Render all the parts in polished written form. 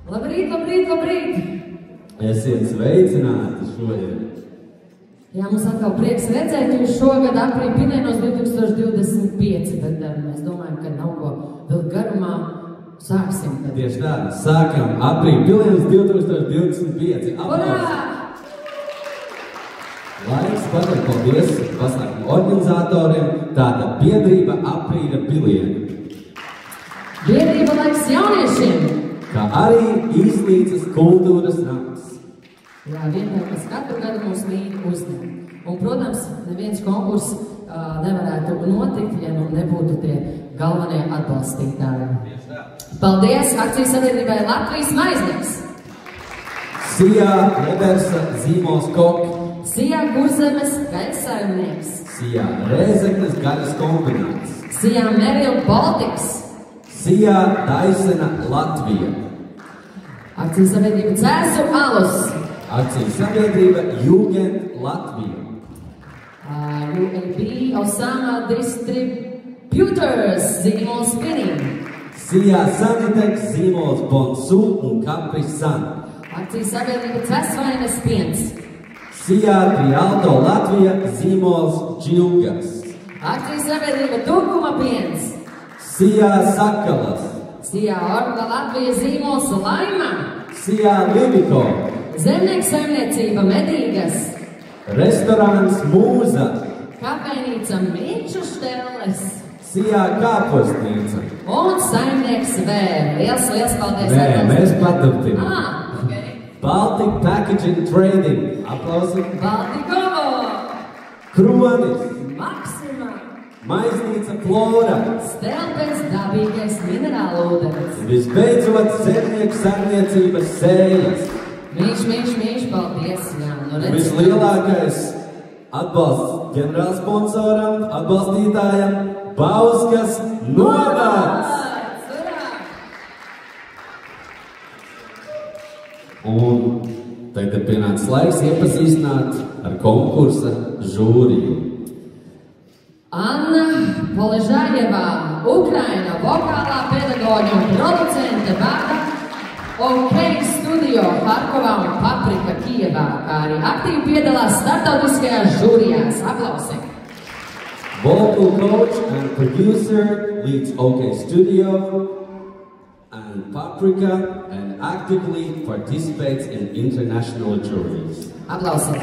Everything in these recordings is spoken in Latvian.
Labrīt, labrīt, labrīt! Esiet sveicināti šodien! Jā, mums atkal prieks redzēt jūs šogad aprīļa pinēnos 2025, bet mēs domājam, ka nav ko vēl garumā sāksim. Tad. Tieši tā, sākam aprīļa pinēnos 2025. Urā! Laiks pateikt paldies pasākumu organizatoriem, tāda biedrība aprīļa pilieni. Biedrība laiks jauniešiem! Kā arī Īslīcas kultūras nams. Jā, vienmēr, kas katru gadu mums mīļi uzņem. Un, protams, neviens konkurss nevarētu notikt, ja nu nebūtu tie galvenie atbalstītāji. Paldies akcijas sabiedrībai Latvijas Maiznieks! Sijā Lebersa Zīmols Kok. Sijā Kurzemes gaļsaimnieks. Sijā Rēzeknes gaļas kombināts. Sijā Meril Baltics. Sijā Daisena Latvija. Akcijas sabiedrība Cēsu alus. Akcijas sabiedrība Jugend Latvija. ULB Osama Distributors Zīmols Spinning. Sijā Saniteks Zīmols Bonsu un Capris San. Akcijas sabiedrība Cesvainas piens. Sijā Trialto Latvija Zīmols Džilgas. Akcijas sabiedrība Tukuma piens. Sijā Sakalas. Sijā Orla Latvija Zīmols Laima. Sijā Liviko. Zemnieks saimniecība Medīgas. Restorāns Mūza. Kafejnīca Miču Štelles. Sijā Kāpostnīca. Un saimnieks Vēr. Liels paldies. Nē, mēs paturpinām. Okay. Baltic Packaging Trading. Aplausi. Baltikovo. Kronis. Maksima. Maiznīca Flora. Stelpes dabīgais minerālūdens. Visbeidzot, zemnieku saimniecības Sējas. Mīš, paldies. Jā, nu redz. Vislielākais atbalsts ģenerālsponsoram, atbalstītājam Bauskas novads. Un tagad pienācis laiks iepazīstināt ar konkursa žūriju. Anna Poležājevā, Ukraina, vokālā pedagoģa un producente vada OK Studio Harkovā un Paprika Kijevā, kā arī aktīvi piedalās starptautiskajās žūrijās. Aplausi! Vocal coach and producer leads OK Studio and Paprika and actively participates in international juries. Aplausi!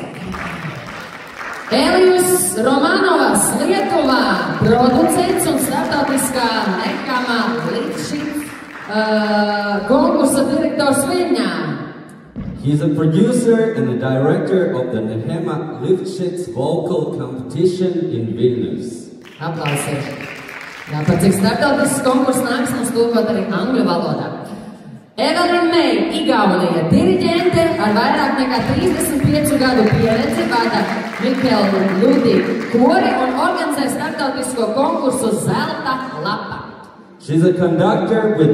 Elijus Romanovas, Lietuvā, producents un starptautiskā Nekama Litšits konkursa direktors Viņā. He's a producer and a director of the Nehema Lifshitz vocal competition in Vilnius. Aplausi! Jā, par cik starptautisks konkurss nāks mums tulkot arī angļu valodā. Evelyn May, Igaunija, diriģente ar vairāk nekā 35 gadu pieredzi, vada Mikelu Ludi kori un organizē starptautisko konkursu Zelta lapa. She's a conductor with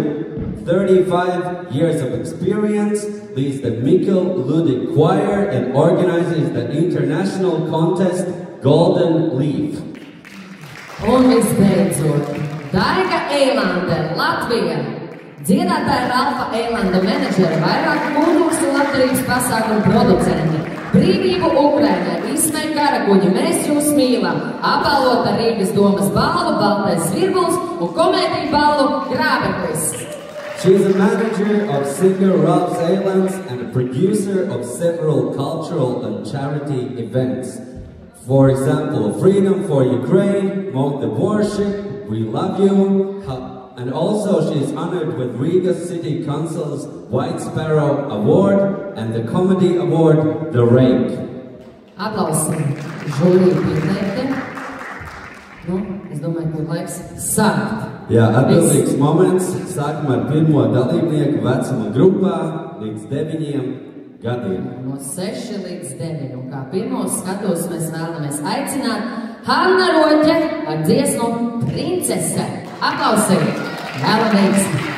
35 years of experience, leads the Mikkel Ludi choir and organizes the international contest Golden Leaf. Un visbeidzot, Daiga Eilande, Latvija. Dziedātāja Ralfa Eilanda menedžera, vairāk konkursu labdarības pasākumu producenti. Brīvību Ukrainai, Ismai Karakuņa, mēs jūs mīlam, apbalvota Rīgas domas balvu Baltais Virbuls un komēdiju balvu Grābeklis. She is a manager of singer Ralph Eilands and a producer of several cultural and charity events. For example, Freedom for Ukraine, Mock the Warship, We Love You, and also she is honored with Riga City Council's White Sparrow Award and the Comedy Award, The Rake. Aplausim žūriju pieteikti. Nu, es domāju, ka laiks sākt. Jā, atbildīgs moments. Sākam ar pirmo dalībnieku vecuma grupā līdz 9 gadiem. No 6 līdz 9. Un kā pirmo skatos mēs vēlamies aicināt Hanna Roķe ar dziesmu Princese. Aplausim! Vēlamies!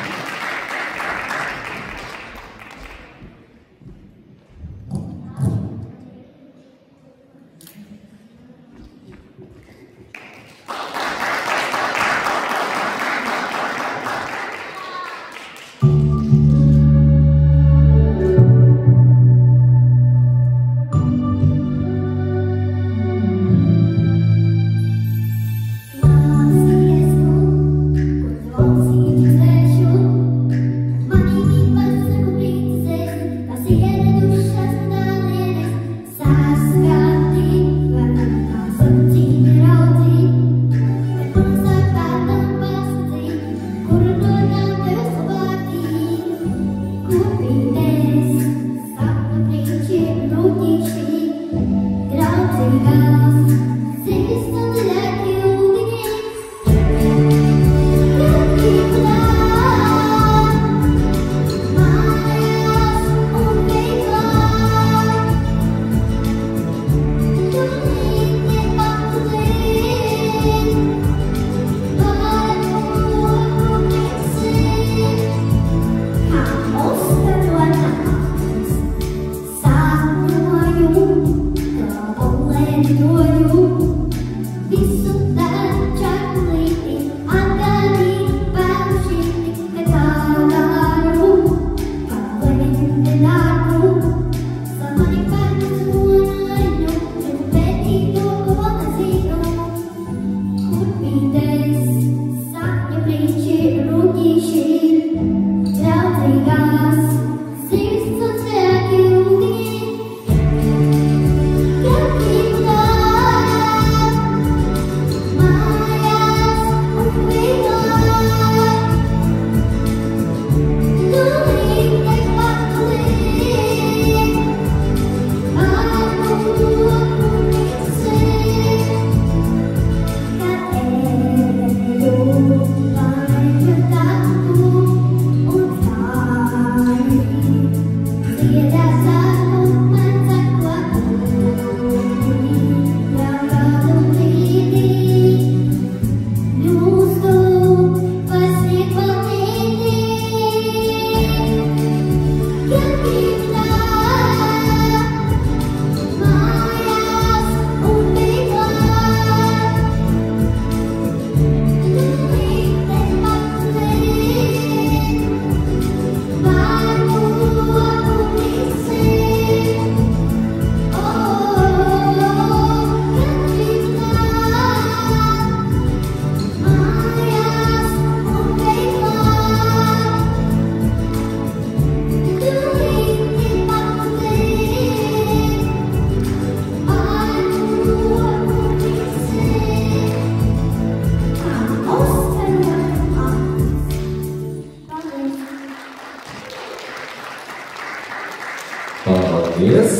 Paldies!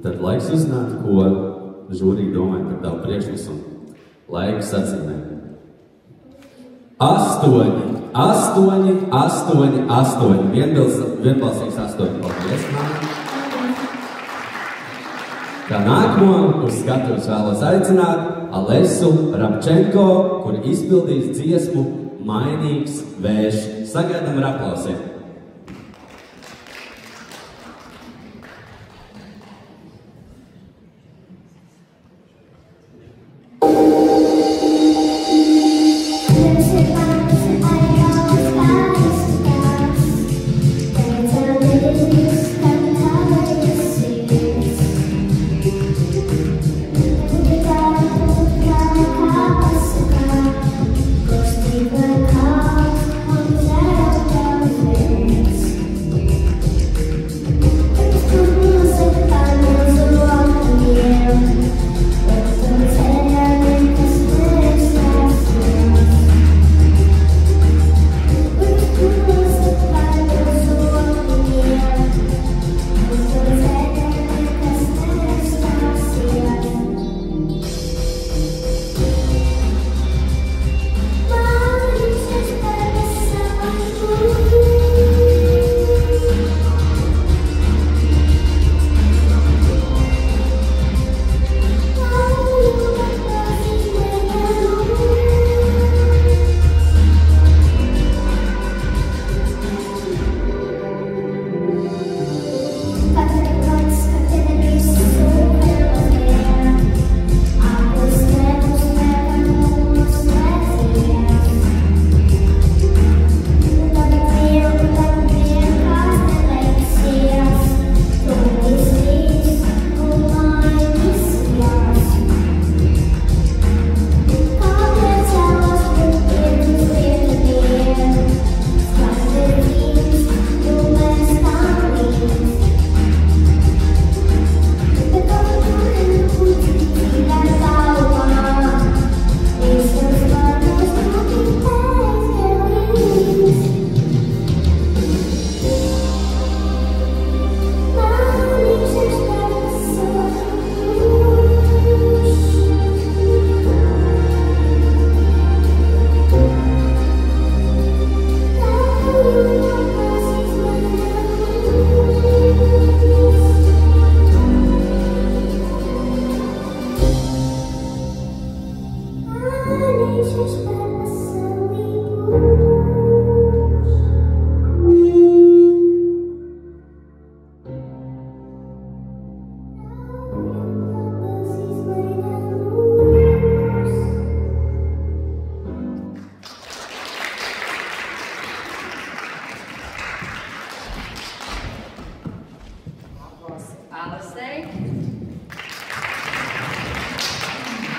Tad laiks uzzināt, ko žūrija domāja par tavu priekšnesumu. Laiks atzīmēt. 8, 8, 8, 8. Vienbalsīgs 8. Paldies, māma. Kā nākamo uz skatuves vēlos aicināt Alesu Rabčenko, kur izpildīs dziesmu Mainīgs vējš. Sagaidām ar aplausiem.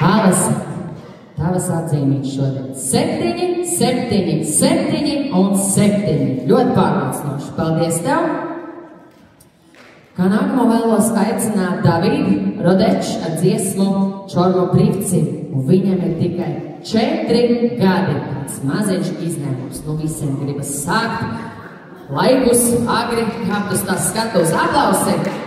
Alese, tavas atzīmītas šodien 7, 7, 7 un 7. Ļoti pārliecinoši. Paldies tev! Kā nākamo vēlos aicināt Davidu Rodeču ar dziesmu Čormo Privci, un viņam ir tikai 4 gadi. Tāds maziņš izņēmums. Nu visiem gribas sākt laikus agri, kāpt uz tās skatuves. Aplausi!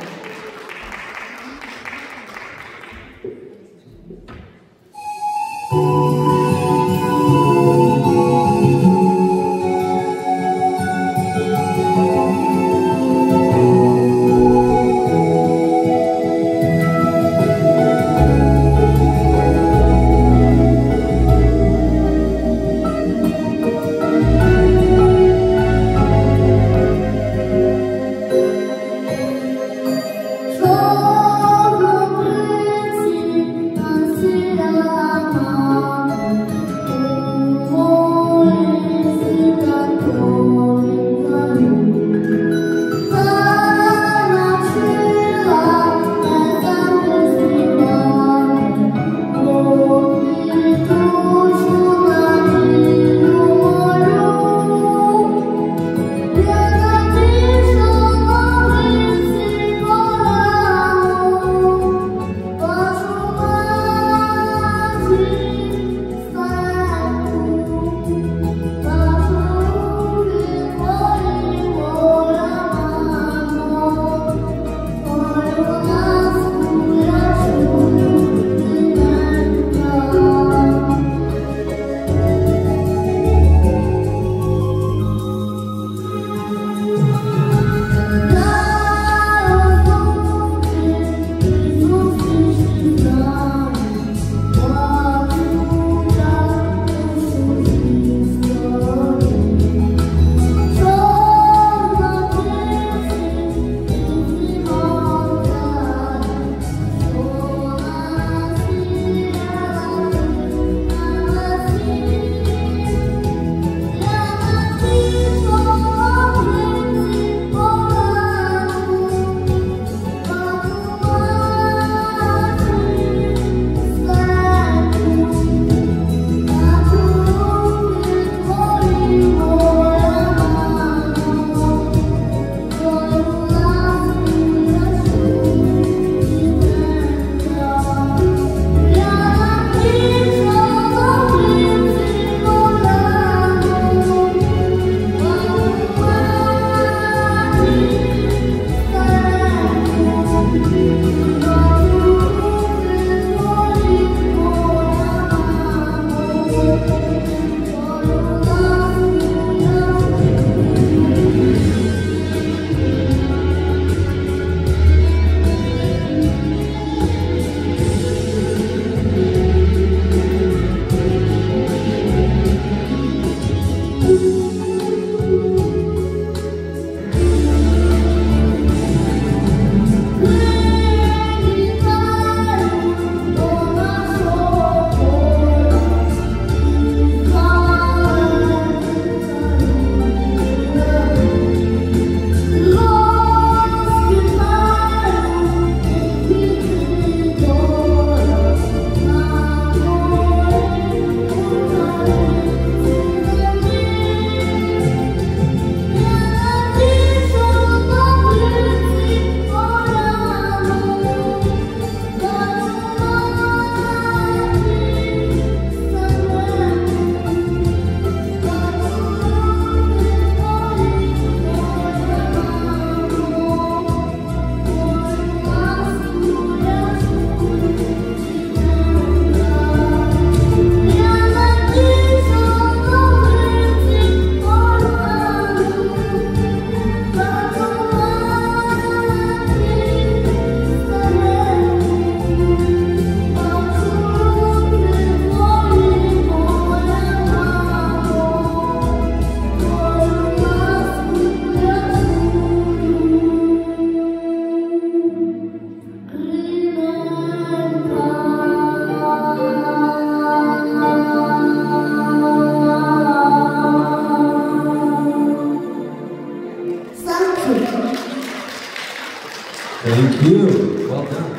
Thank you! Well done!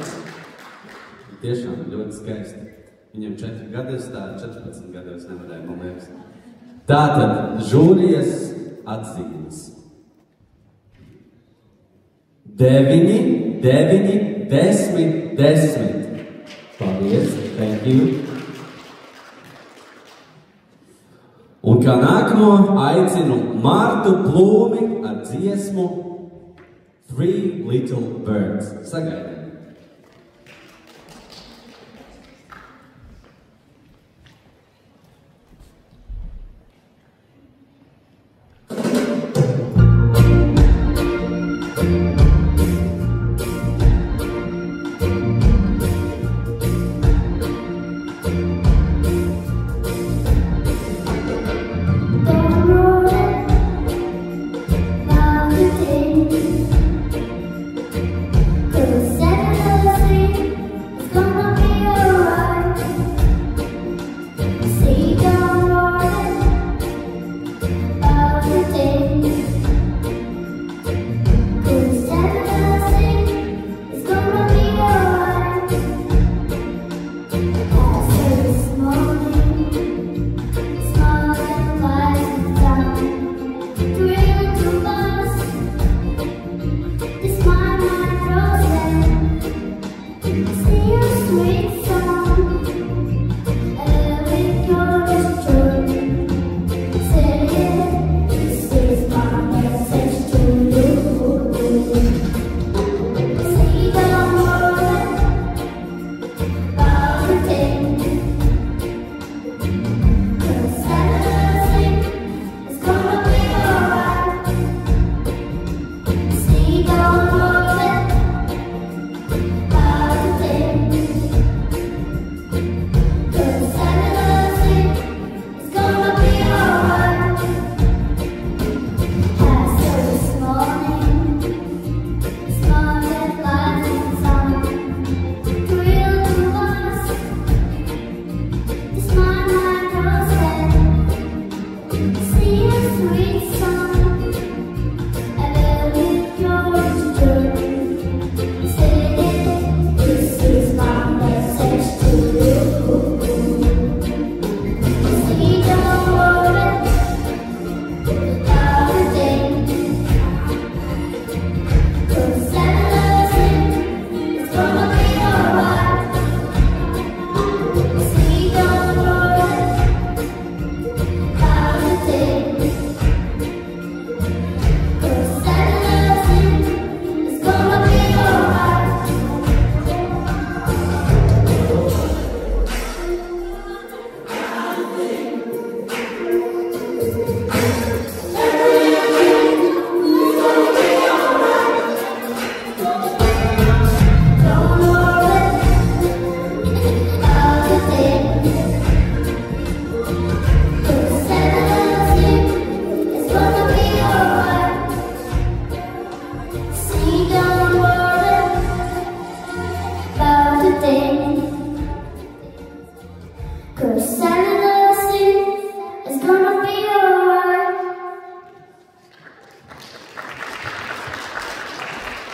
Tiešām ļoti skaisti. Viņam 4 gadi, tā 14 gados nevarēja, man liekas. Tātad, žūrijas atzīmes. 9, 9, 10, 10. Paldies, thank you. Un kā nākamo aicinu Martu Plūmi ar dziesmu Three Little Birds. Sagaidiet.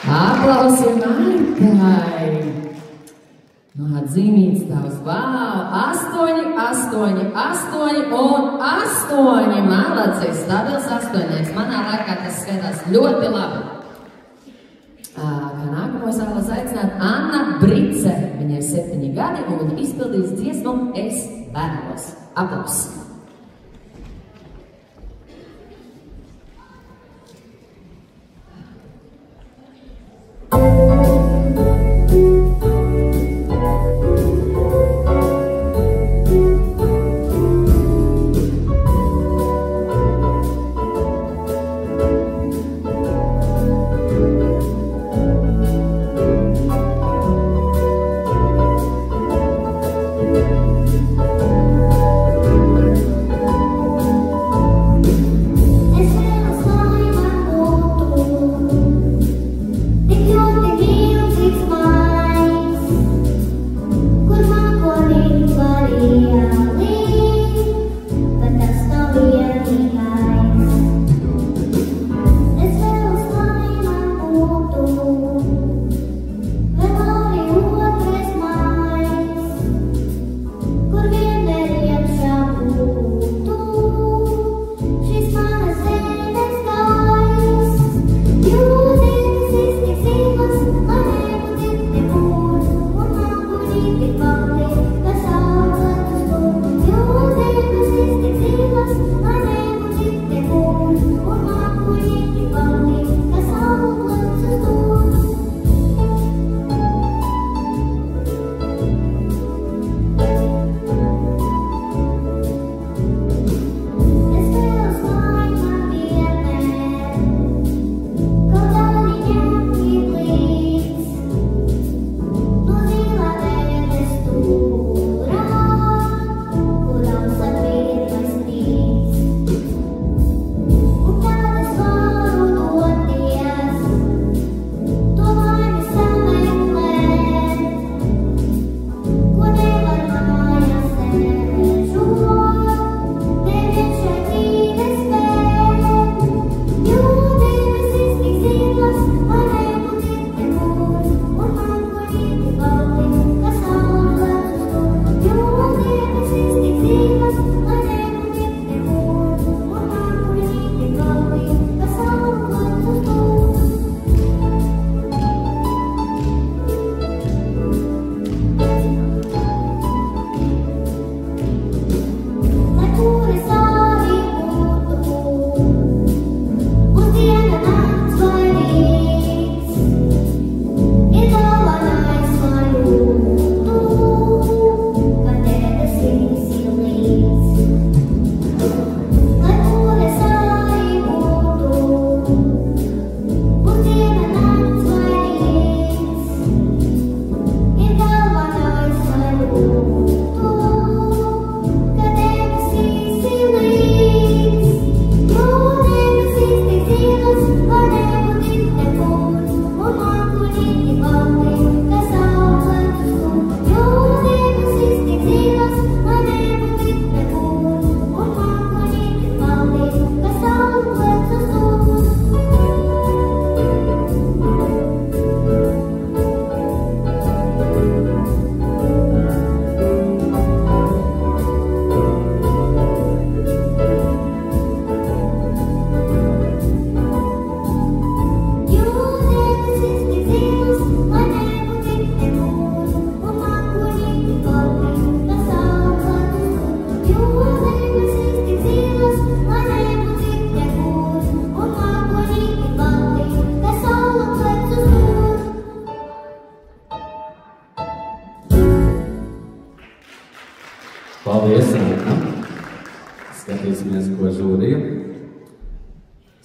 Aplausi Martai! No atzīmīts tavs, wow! 8, 8, 8 un 8! Malacis, stabils 8. Manā laikā tas skatās ļoti labi. Kā nākamo es vēlos aicināt Anna Brice. Viņai ir 7 gadi un viņa izpildīs dziesmu Es vēlos. Aplausi!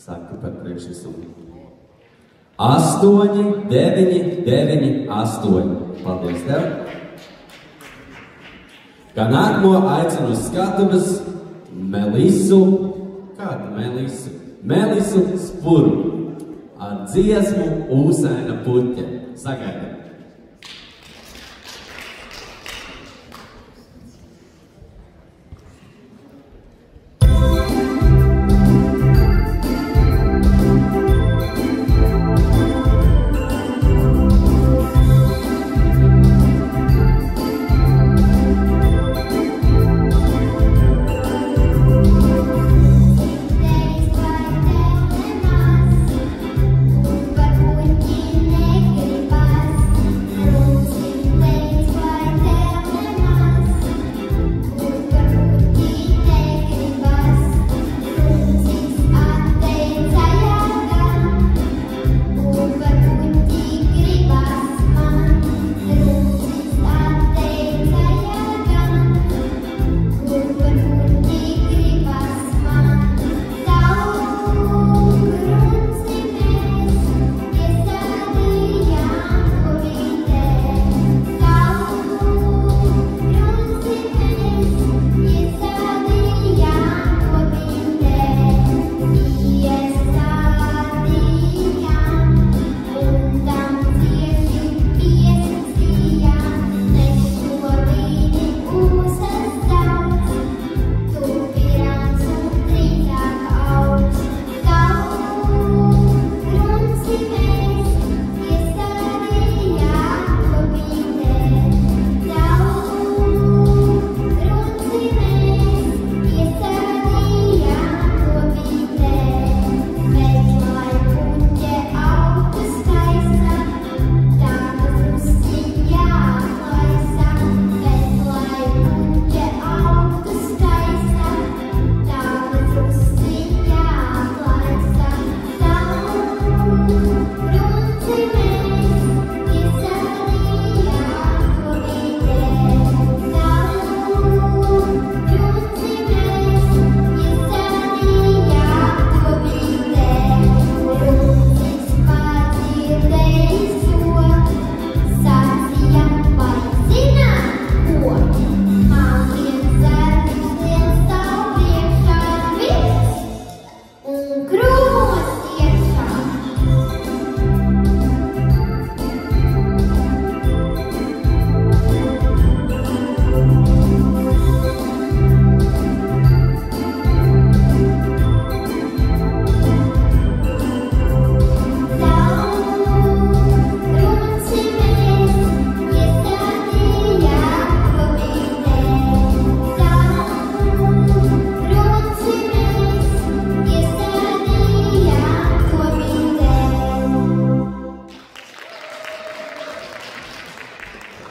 saka par priekšnesumu. 8, 9, 9, 8. Paldies tev! Kā nākamo aicinu uz skatuves Melisu, kādu Melisu? Melisu Spuru ar dziesmu Ūsaina puķe. Sagaidām!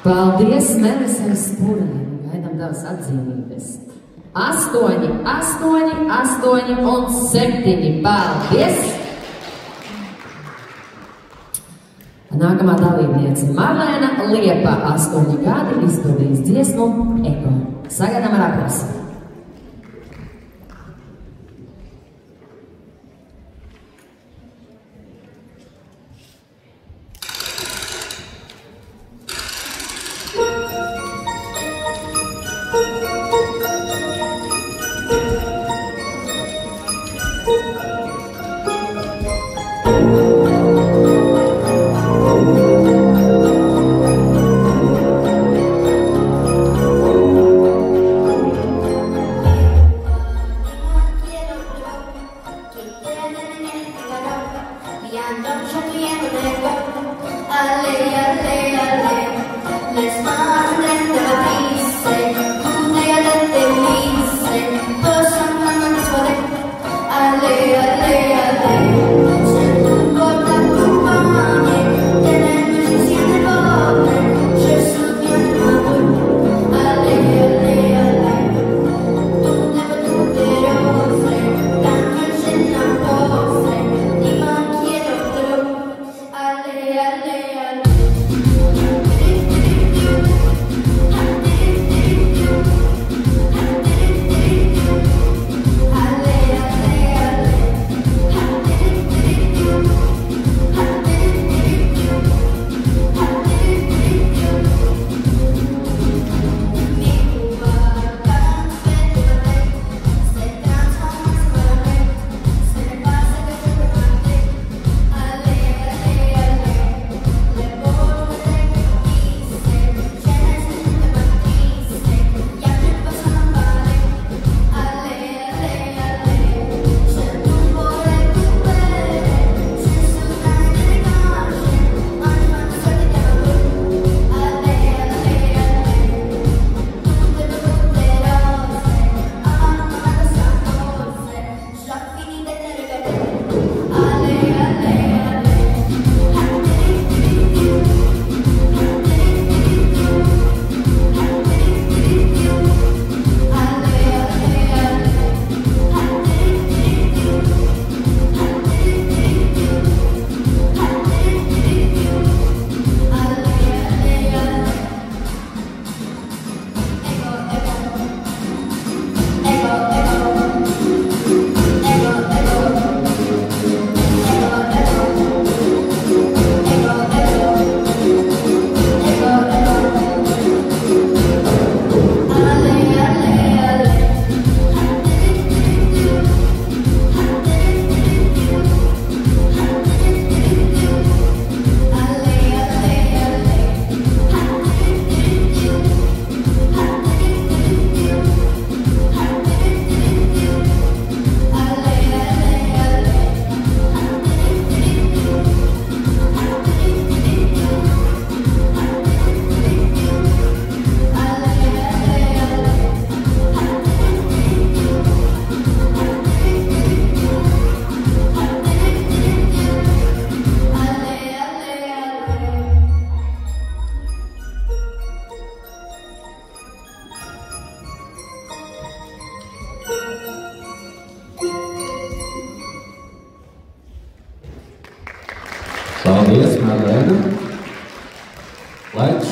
Paldies Melisai Spurai, gaidām tavas atzīmības. 8, 8, 8 un 7. Paldies! Nākamā dalībniece Marlēna Liepa, 8 gadi, izpildījis dziesmu Eko. Sagaidām ar aplausu.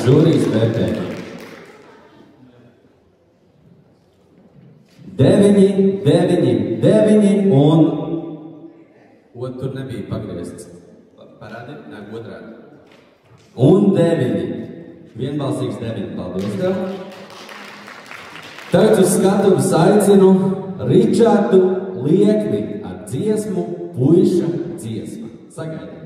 žūrijas vērtējumi. 9, 9, 9 un... Tur nebija pagriezts. Parādi? Nē, otrādi. Un 9. Vienbalsīgs 9. Paldies tev. Tagad uz skatuves aicinu Ričardu Liekni ar dziesmu Puiša dziesma. Sagaidiet.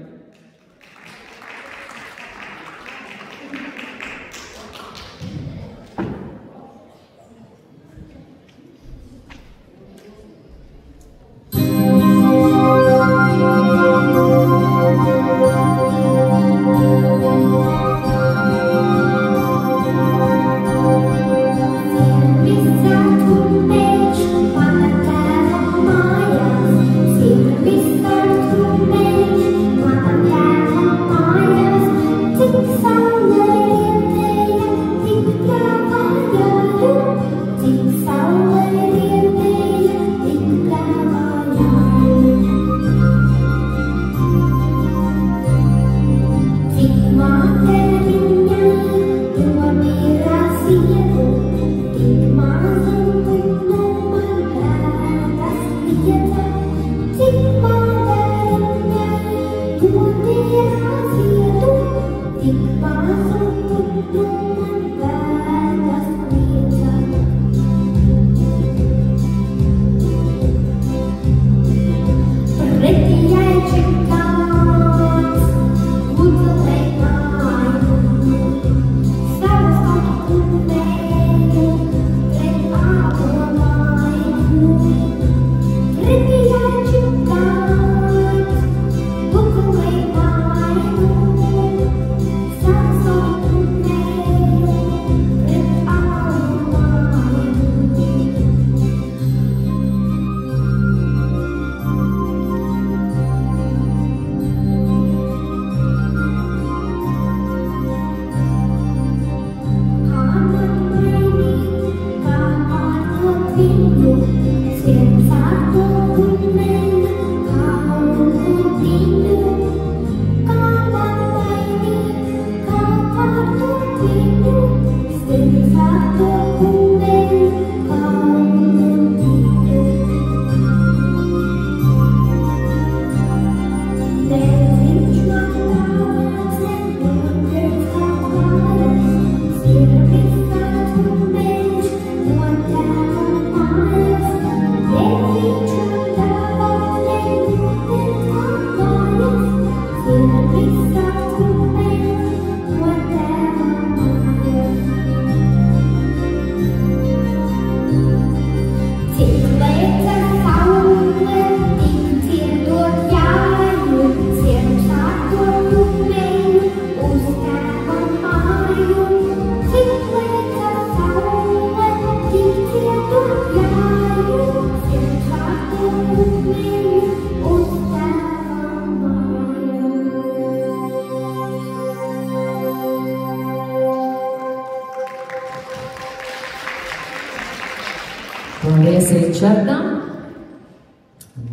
Paldies Ričardam.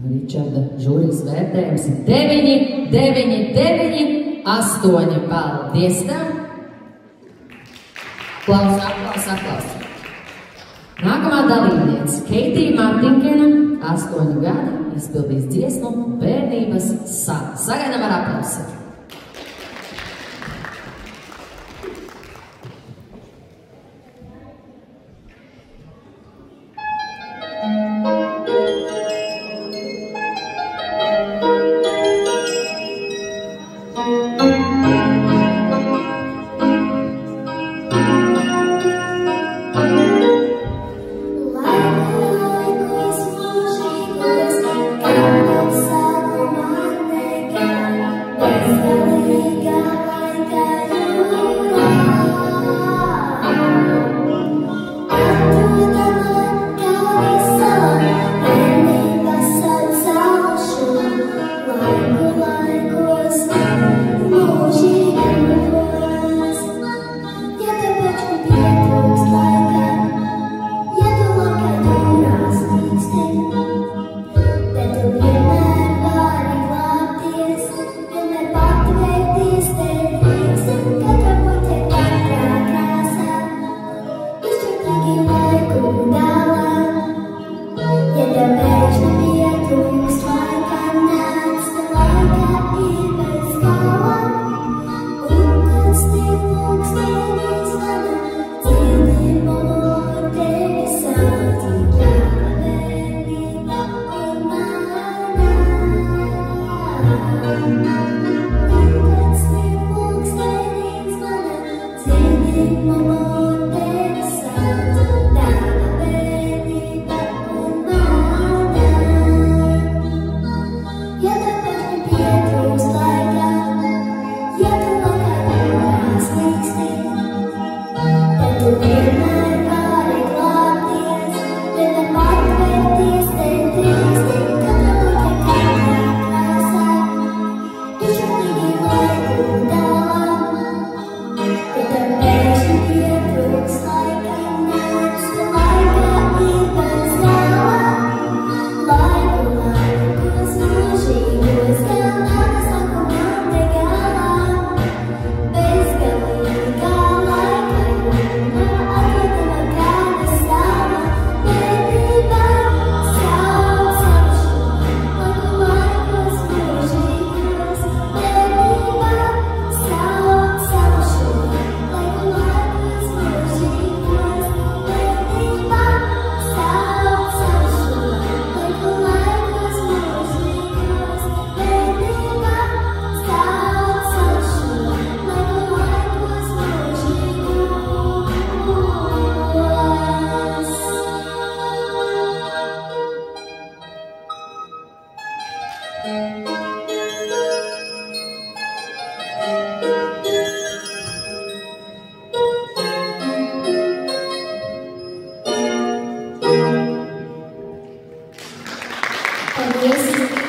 Ričarda žūrijas vērtējums ir 9, 9, 9, 8. Paldies tev. Aplaus. Nākamā dalībniece Keitija Martinkena, 8 gadi, izpildīs dziesmu Bērnības sāta. Sagaidām ar aplausiem.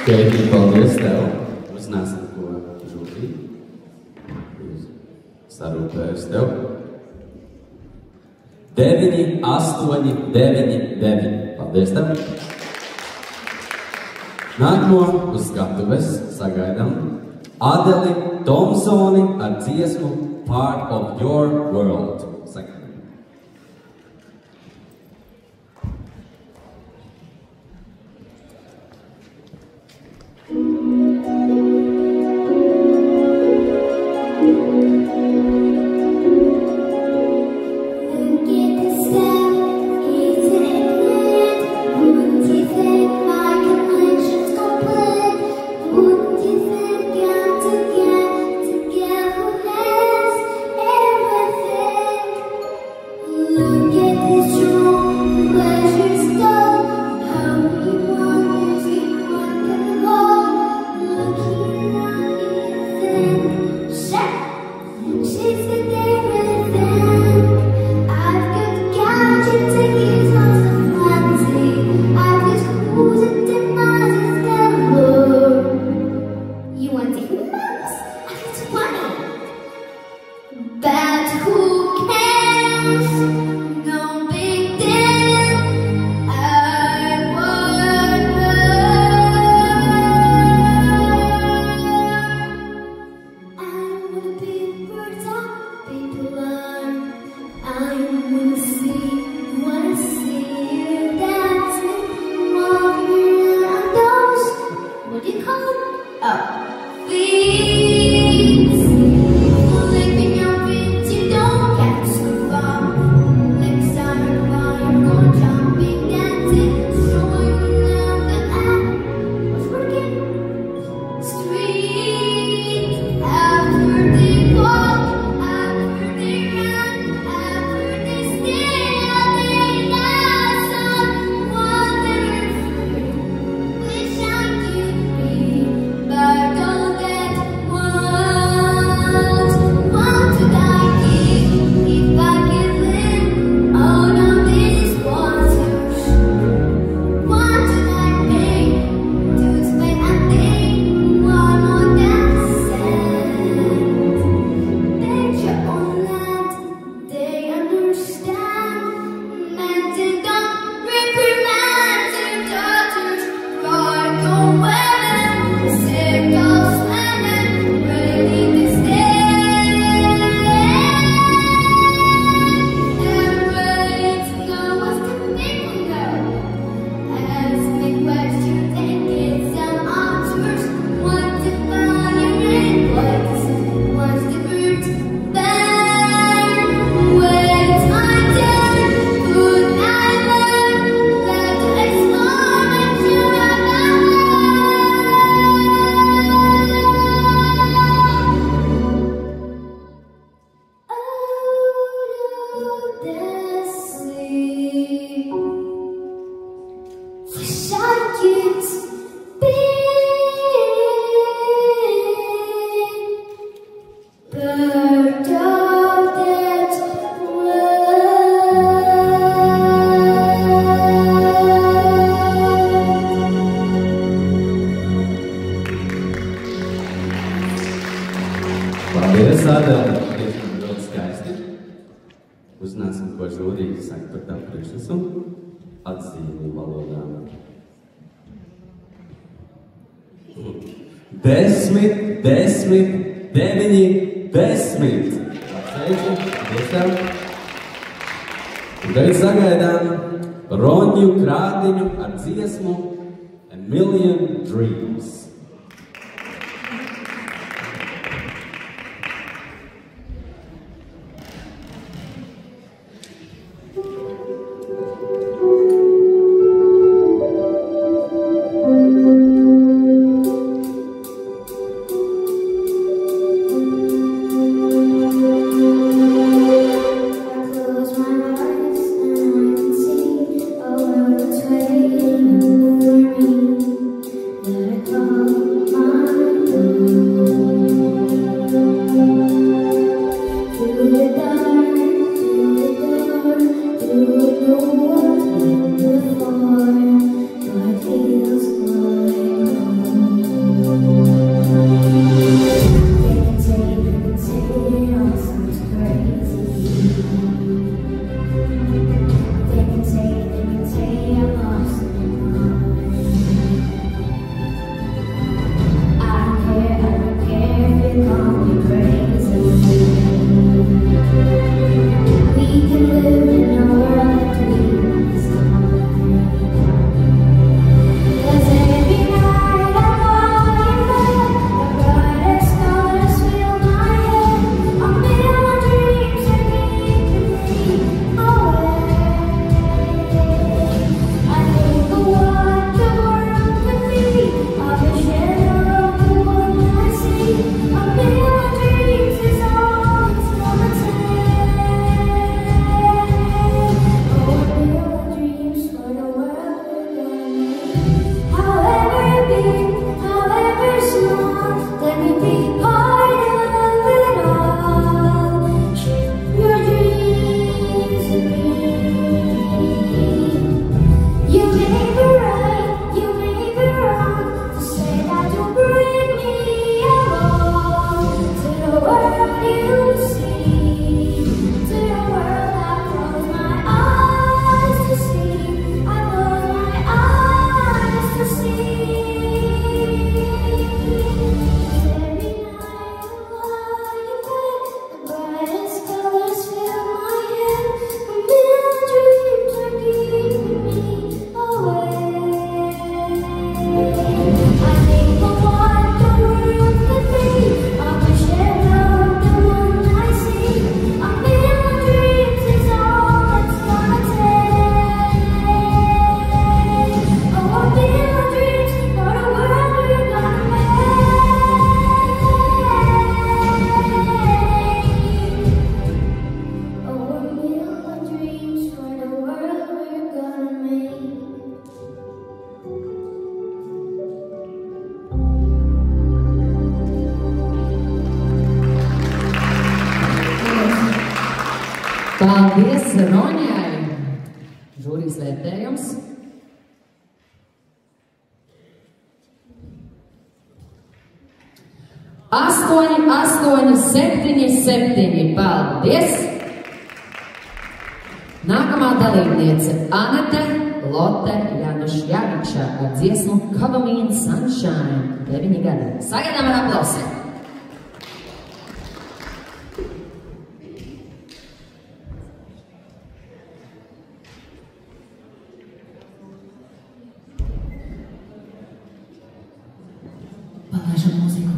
Tēti, paldies tev. Mēs nesam ko žūtīt. Sarūpējos tev. 9, 8, 9, 9. Paldies tev. Nākamo uz skatuves sagaidām Adeli Thompsoni ar dziesmu Part of Your World. Sagaidām. Don't get one. Paldies, Adela. Tiešām ļoti skaisti. Uzzināsim, ko žūrija saka par tavu priekšnesumu. Atzīmju valodā. 10, 10, 9, 10. Apsveicu, tiešām. Un tagad sagaidām Roņu Krātiņu ar dziesmu A Million Dreams. Paldies Roņai! Žūrijas vērtējums. Astoņi, 7, 7. Paldies! Nākamā dalībniece Anete Lotte Janušjaviča ar dziesmu Cover Me in Sunshine. 9 gadi. Sagaidām ar aplausiem! Palaižam mūziku.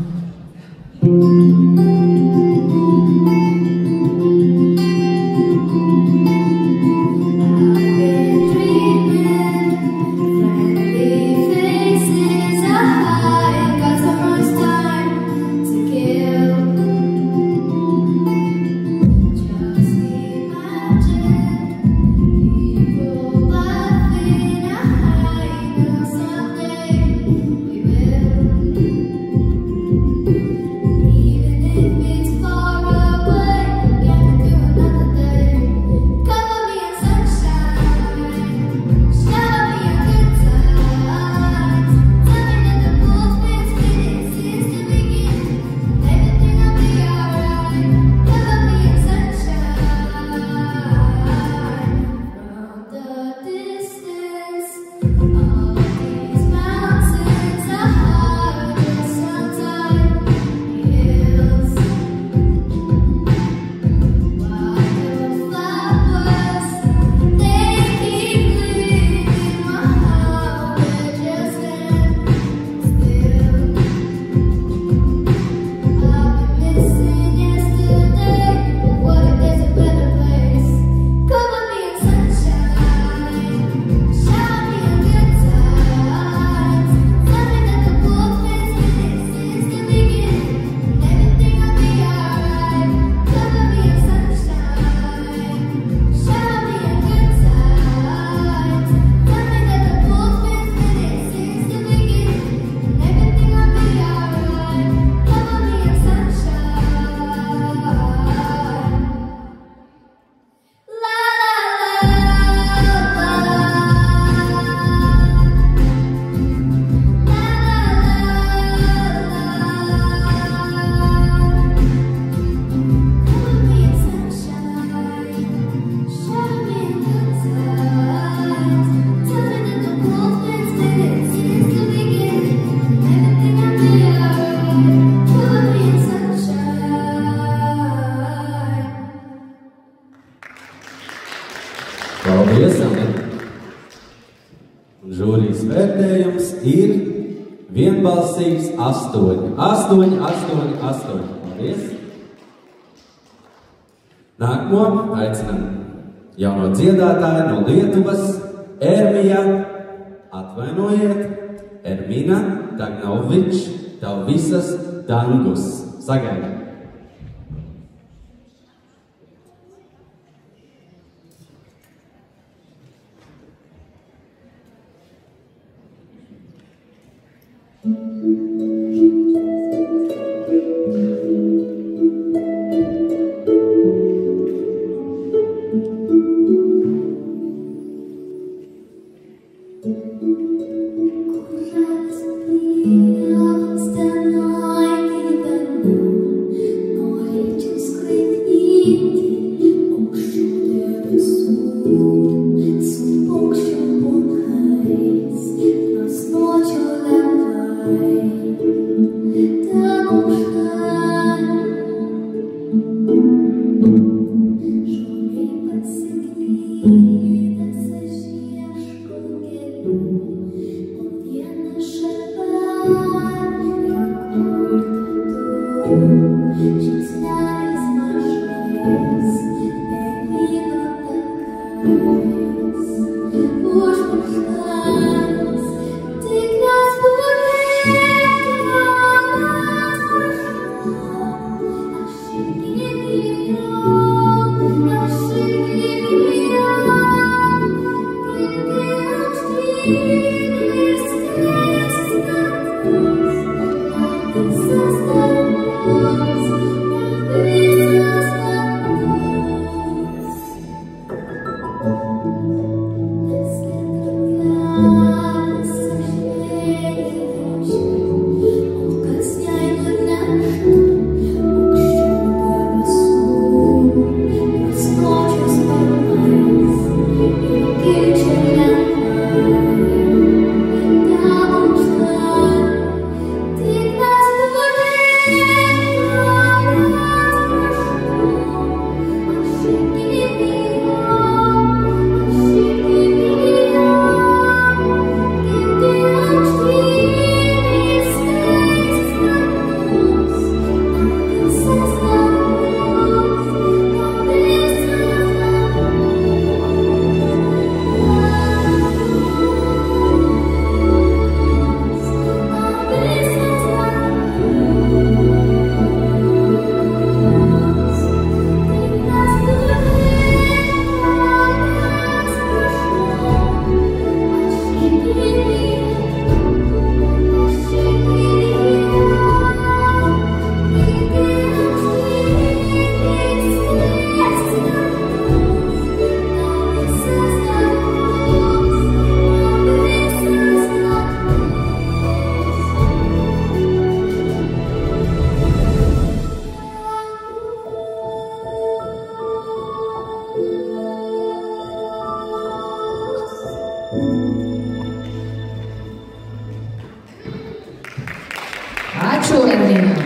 vienbalsīgs 8. 8, 8, 8. Paldies! Nākamo aicinām jauno dziedātāju no Lietuvas, Ermija, atvainojiet, Ermina Dagnovič, tev visas dangus. Sagaidām!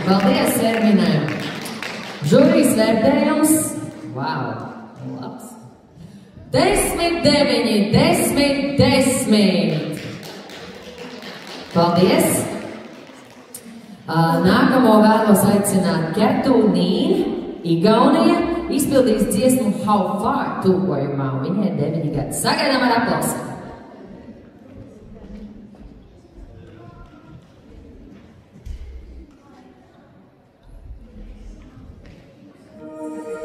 Paldies, Erminai! Žūrijas vērtējums. Wow! Labs! 10, 9, 10, 10! Paldies! Nākamo vēlos aicināt Kertu Nīni, Igaunija, izpildīs dziesmu How Far tūkojumā. Viņai 9 gadi. Sagaidām ar aplausu! Come on,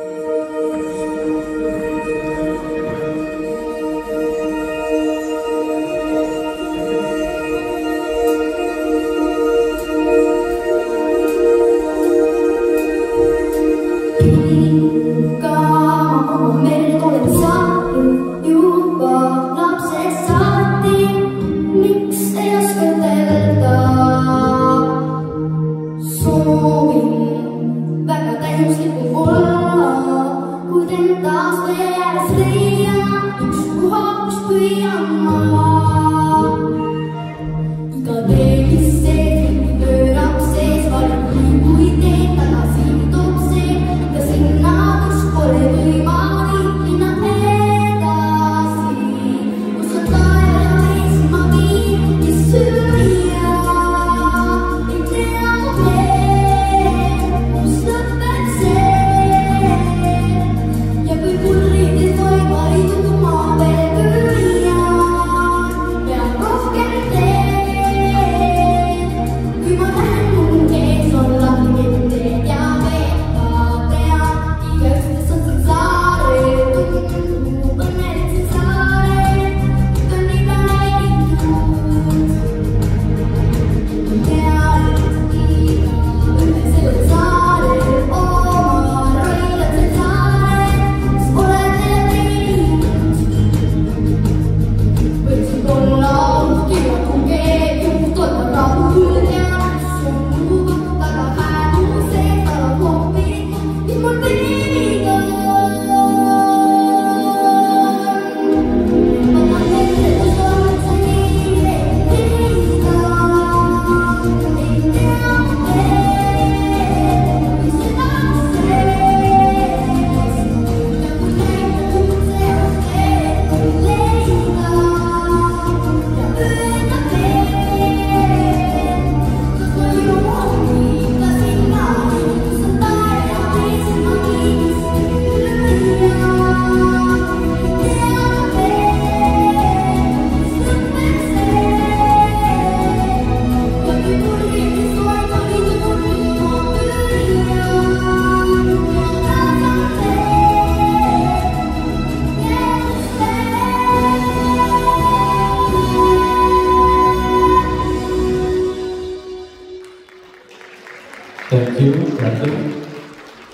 Thank you.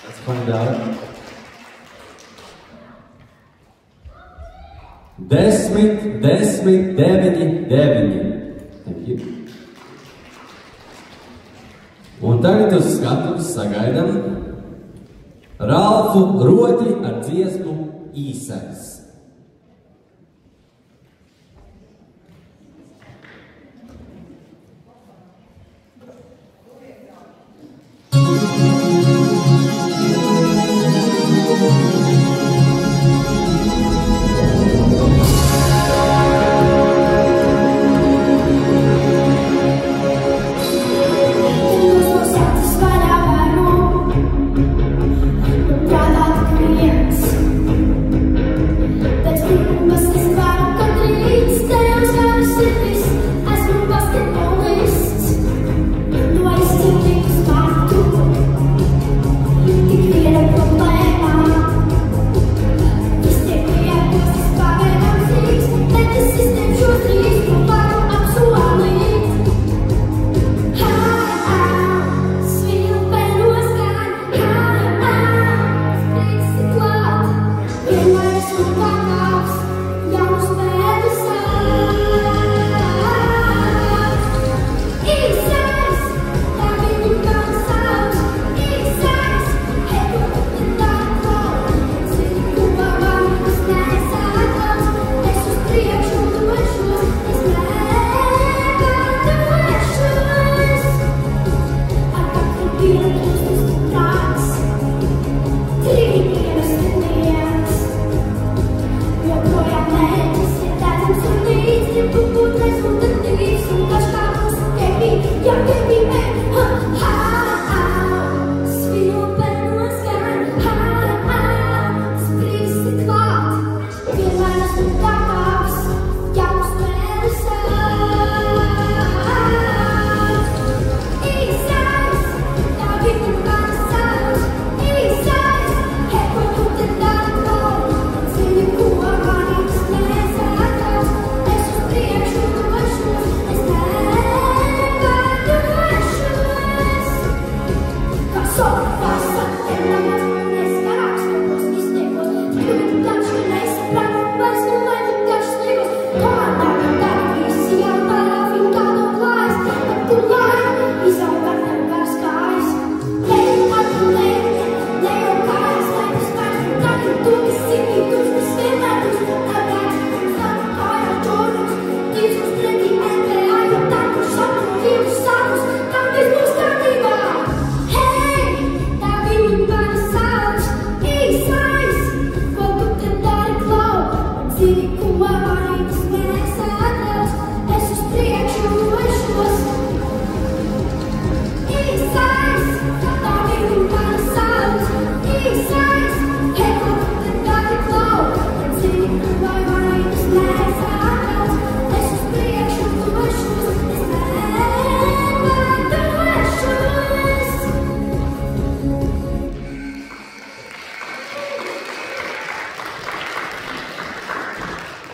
Let's find out. 10, 10, 9, 9. Thank you. Un tagad uz skatuves sagaidām Ralfu Roti ar dziesmu Īsais.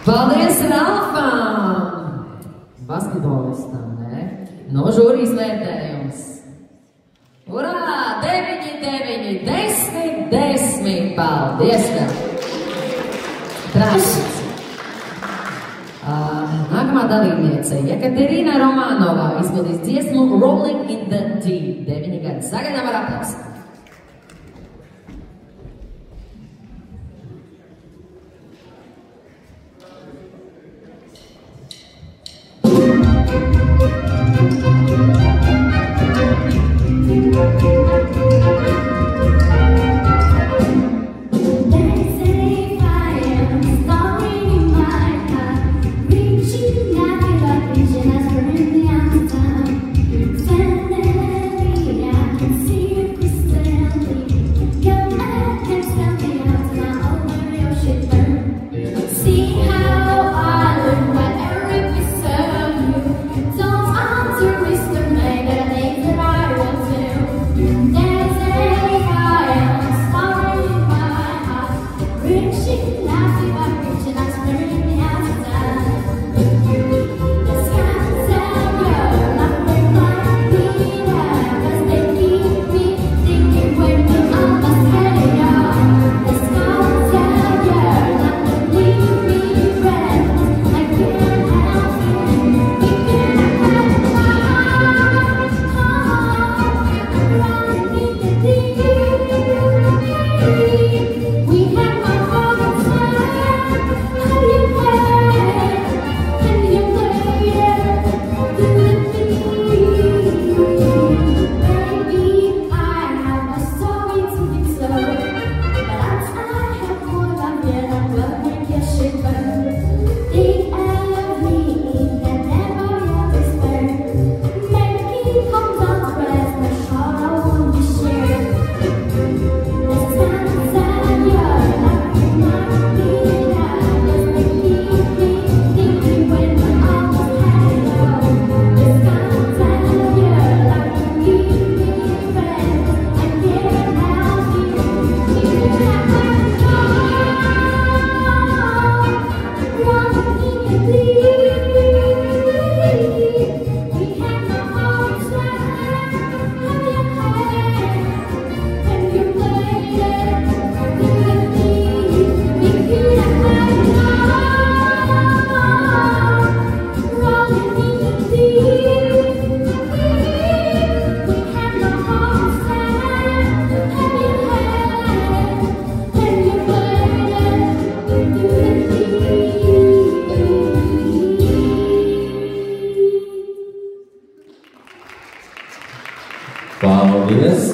Paldies Ralfam! Basketbolistam, ne? No žūrijas vērtējums. Urā! 9, 9, 10, 10. Paldies tev! Trāsīs. Nākamā dalībniece Jekaterina Romanova izpildīs dziesmu Rolling in the Deep. 9 gadi. Sagaidām ar aplausu. See you. Paldies!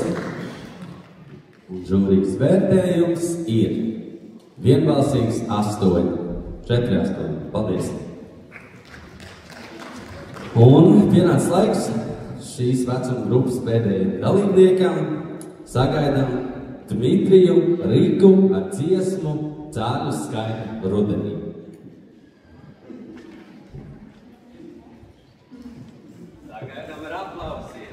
Un žūrijas vērtējums ir vienbalsīgs 8. 4-8. Paldies! Un pienāca laiks šīs vecuma grupas pēdējiem dalībniekam. Sagaidām Dmitriju Rīku ar dziesmu Cēlu skaņu rudenī. Sagaidām ar aplausiem.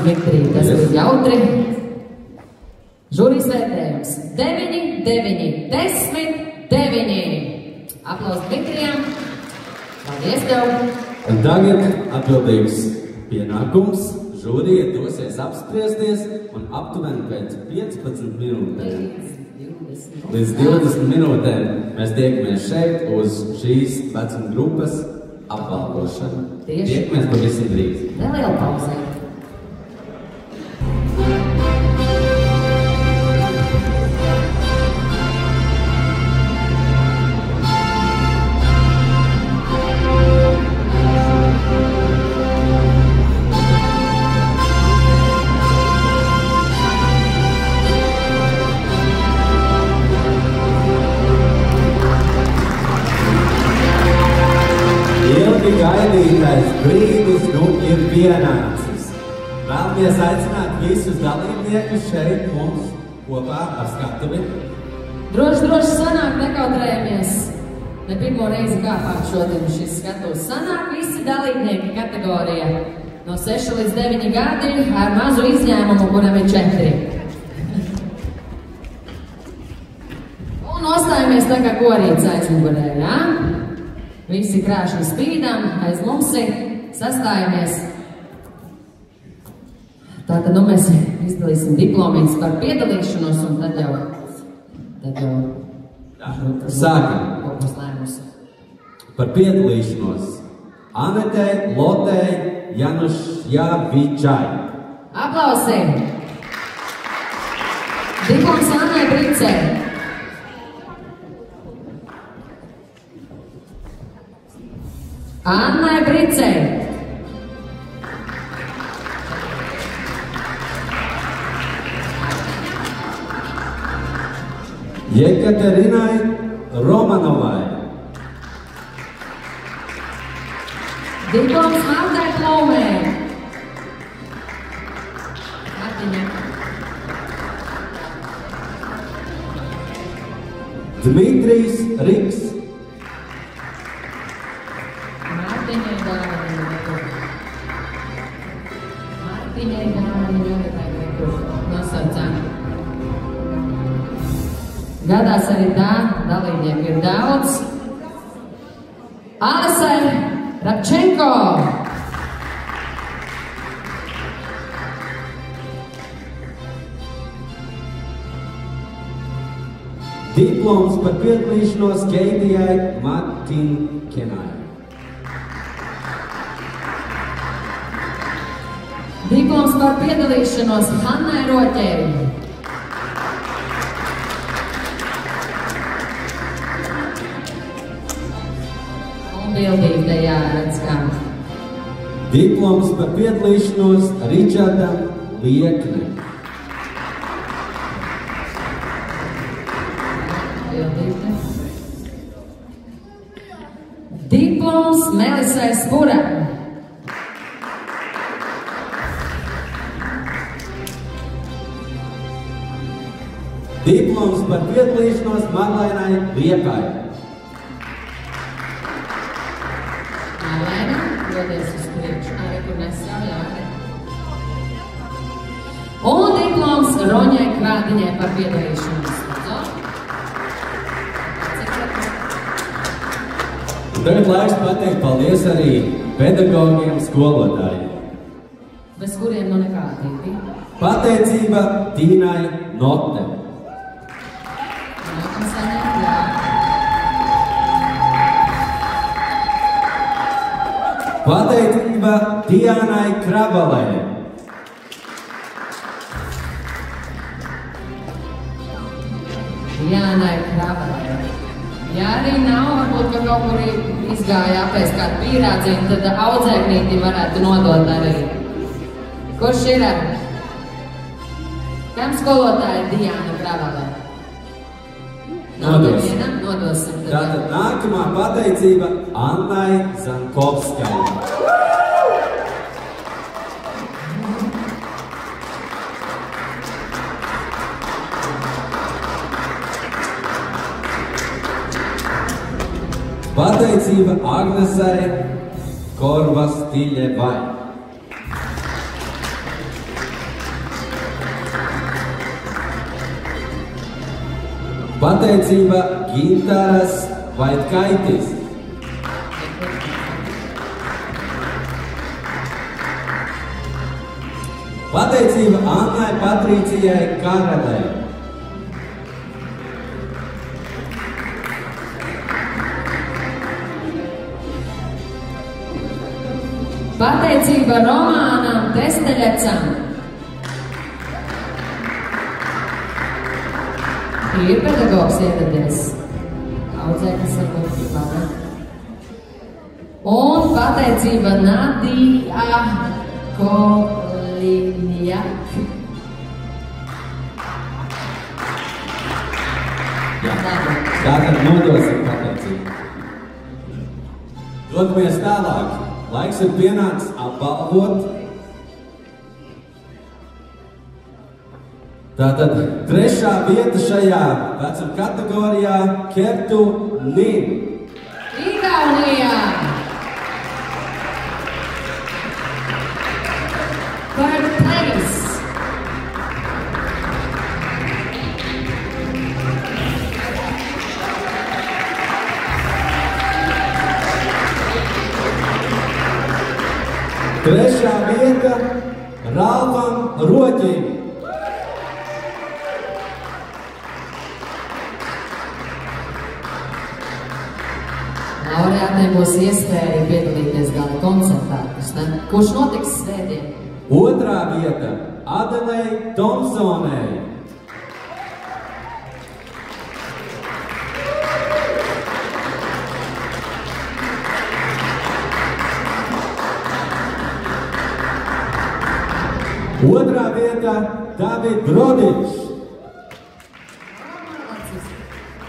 Dmitrij, tas ir jautri. Žūrijas vērtējums 9, 9, 10, 9. Aplaus Dmitrijam. Paldies tev. Un tagad atbildīgs pienākums. Žūrija dosies apspriesties un aptuveni pēc 15 minūtēm. Līdz 20 minūtēm mēs tiekamies šeit uz šīs vecuma grupas apbalvošanu. Tiekamies pavisam drīz. Neliela pauzē. Gaidītais brīdis nu ir pienācis. Vēlamies aicināt visus dalībniekus šeit mums kopā ar skatuvi. Droši sanāk, nekautrējamies. Ne pirmo reizi kāpāt šodien šis skatuvs. Sanāk visi dalībnieki kategorija no 6 līdz 9 gadi ar mazu izņēmumu, kuram ir 4. nostājamies tā kā korīts aizmugurē, jā? Visi krāšņi spīdam, aiz mums ir, sastājamies. Tātad, nu, mēs izdalīsim diplomītes par piedalīšanos, un tad jau Sākam. Par piedalīšanos. Anetei, Lotei, Janušjavičai. Aplausi! Diploms Annai Bricei. Annai Bricei. Jekaterinai Romanovai. Diploms Martai Plomē. Dmitrijs Riks. Mārtiņai dāvana nosaucām. Gadās arī tā, dalībnieku ir daudz. Alisai Rabčenko. Diploms par piedalīšanos Keitijai Martinkenai. Diploms par piedalīšanos Hannai Roķei. Un bildīgi te jāredz kā. Diploms par piedalīšanos Ričardam Liekne. Diploms Melisai Spura. Diploms par piedalīšanos Marlēnai Liepai. Marlēna, dodies uz priekšu, arī kur nesāja arī. Un diploms Roņai Krādiņai par piedalīšanos. Tagad laiks pateikt paldies arī pedagogiem, skolotājiem. Bez kuriem nu nekādīgi. Pateicība Tīnai Note. Pateicība Dianai Krabalē. Dianai Krabalē. Ja arī nav, varbūt, ka kaut kur izgāja apēst kādu pīrādziņu, tad audzēknīti varētu nodot arī. Kurš ir? Kam skolotāja Diana Krabalē? Nodosim. Nodosim. Tātad nākamā pateicība Annai Zankovskai. Pateicība Agnesai Korvastiļevai. Pateicība Gintaras Vaitkaitis. Pateicība Annai Patricijai Karelai. Pateicība Romānam Testeļecam. Ir pedagogs iedadies. Audzēknis varbūt labi. Un pateicība Nadija Kolinjak. Jā, tātad nodosim pateicību. Dodamies tālāk. Laiks ir pienācis apbalvot. Tātad trešā vieta šajā vecuma kategorijā Kertu Nin. Igaunijā. Third place. Trešā vieta Ralfam Roķim. Laureātiem būs iespēja piedalīties gala koncertā, kurš notiks svētdien. Otrā vieta Adelei Tomsonei. Otrā vieta David Brodiņš.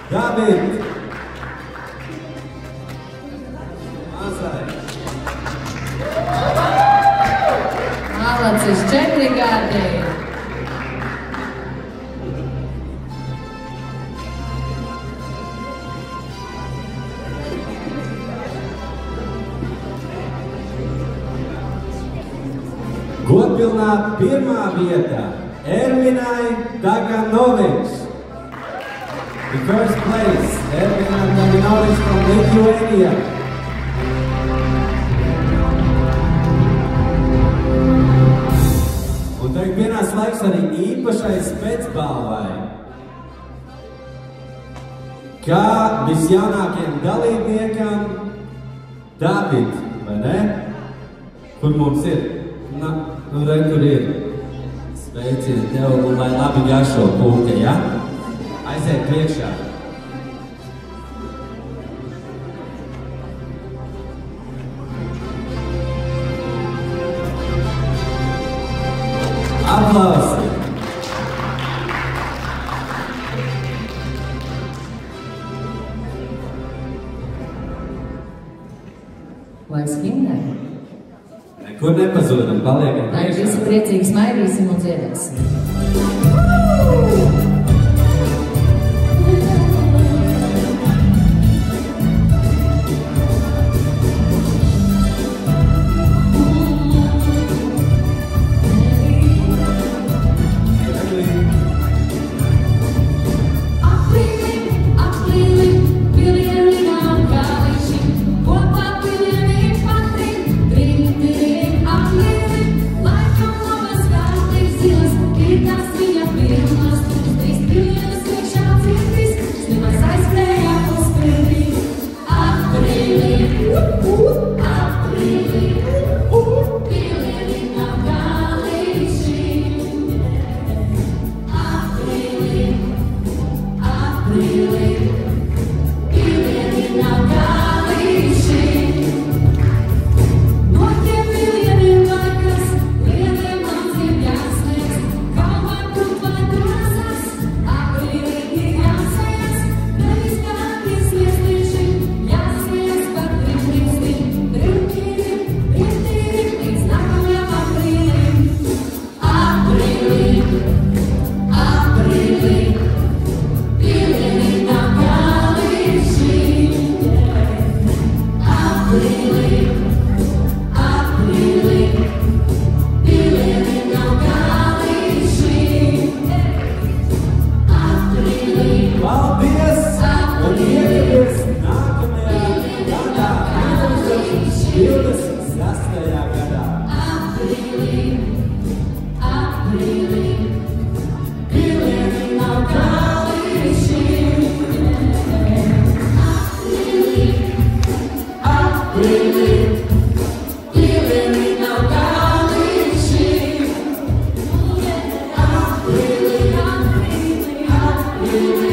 David. Malacis 4 gadi. Godpilnā pirmā vieta Ervinai Daganovics. The first place, Ervina Daganovics from Lithuania. Un tagad pienāca laiks arī īpašai spēcbalvai. Kā visjaunākajam dalībniekam David, vai ne? Kur mums ir? Nu, re, kur ir. Sveiciet tev, un lai labi garšo pūke, ja? Aiziet priekšā. Aplausi! Laiks himnai. Nekur nepazūdam, paliekam priekšā. Lai visi priecīgi smaidīsim un dziedāsim. Really